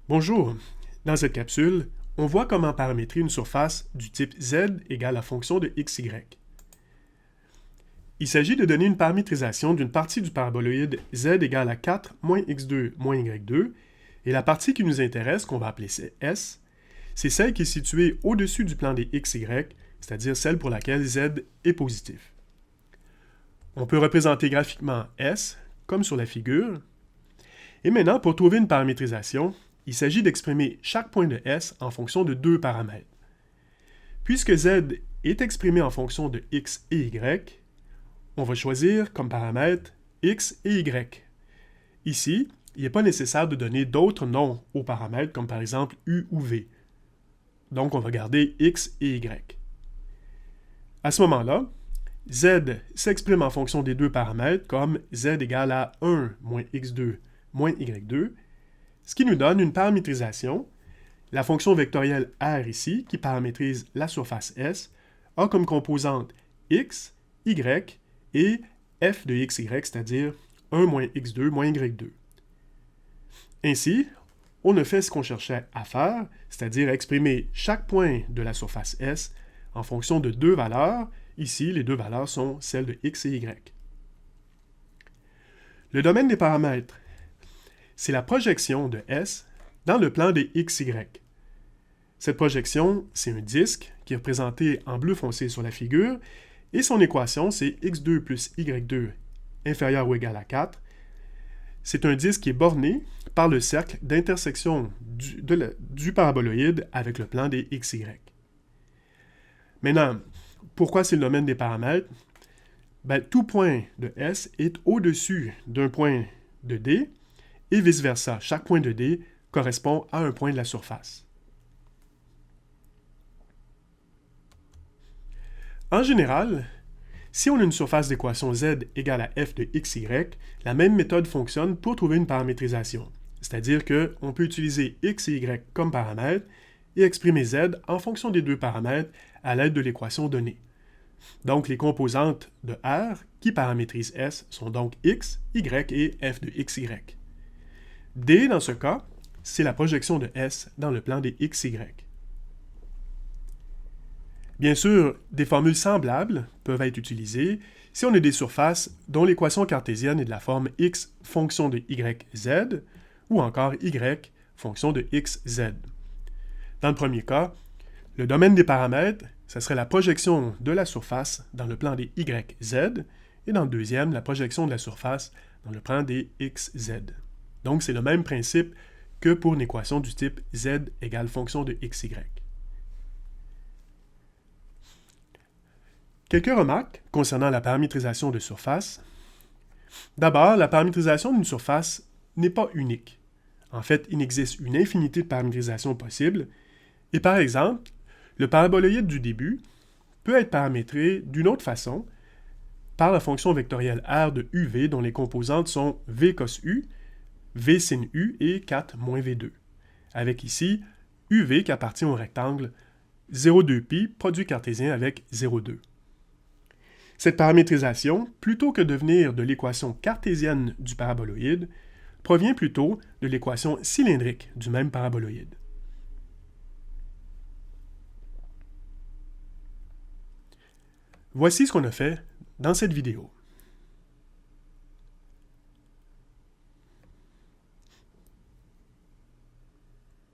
Bonjour, dans cette capsule, on voit comment paramétrer une surface du type z égale la fonction de xy. Il s'agit de donner une paramétrisation d'une partie du paraboloïde z égale à 4 moins x2 moins y2, et la partie qui nous intéresse, qu'on va appeler S, c'est celle qui est située au-dessus du plan des xy, c'est-à-dire celle pour laquelle z est positif. On peut représenter graphiquement S, comme sur la figure, et maintenant, pour trouver une paramétrisation, il s'agit d'exprimer chaque point de S en fonction de deux paramètres. Puisque Z est exprimé en fonction de X et Y, on va choisir comme paramètres X et Y. Ici, il n'est pas nécessaire de donner d'autres noms aux paramètres, comme par exemple U ou V. Donc, on va garder X et Y. À ce moment-là, Z s'exprime en fonction des deux paramètres comme Z égale à 1 moins X2 moins Y2, ce qui nous donne une paramétrisation. La fonction vectorielle R ici, qui paramétrise la surface S, a comme composante x, y et f de xy, c'est-à-dire 1 moins x2 moins y2. Ainsi, on a fait ce qu'on cherchait à faire, c'est-à-dire exprimer chaque point de la surface S en fonction de deux valeurs. Ici, les deux valeurs sont celles de x et y. Le domaine des paramètres, c'est la projection de S dans le plan des xy. Cette projection, c'est un disque qui est représenté en bleu foncé sur la figure, et son équation, c'est x2 plus y2 inférieur ou égal à 4. C'est un disque qui est borné par le cercle d'intersection du paraboloïde avec le plan des xy. Maintenant, pourquoi c'est le domaine des paramètres? Tout point de S est au-dessus d'un point de D, et vice-versa. Chaque point de D correspond à un point de la surface. En général, si on a une surface d'équation z égale à f de xy, la même méthode fonctionne pour trouver une paramétrisation. C'est-à-dire qu'on peut utiliser x et y comme paramètres et exprimer z en fonction des deux paramètres à l'aide de l'équation donnée. Donc, les composantes de R qui paramétrisent S sont donc x, y et f de xy. D, dans ce cas, c'est la projection de S dans le plan des xy. Bien sûr, des formules semblables peuvent être utilisées si on a des surfaces dont l'équation cartésienne est de la forme x fonction de yz ou encore y fonction de xz. Dans le premier cas, le domaine des paramètres, ce serait la projection de la surface dans le plan des yz, et dans le deuxième, la projection de la surface dans le plan des xz. Donc, c'est le même principe que pour une équation du type z égale fonction de xy. Quelques remarques concernant la paramétrisation de surface. D'abord, la paramétrisation d'une surface n'est pas unique. En fait, il existe une infinité de paramétrisations possibles, et par exemple, le paraboloïde du début peut être paramétré d'une autre façon par la fonction vectorielle R de UV dont les composantes sont V cos U, V sin U et 4 moins V2, avec ici UV qui appartient au rectangle 0,2π produit cartésien avec 0,2. Cette paramétrisation, plutôt que de venir de l'équation cartésienne du paraboloïde, provient plutôt de l'équation cylindrique du même paraboloïde. Voici ce qu'on a fait dans cette vidéo.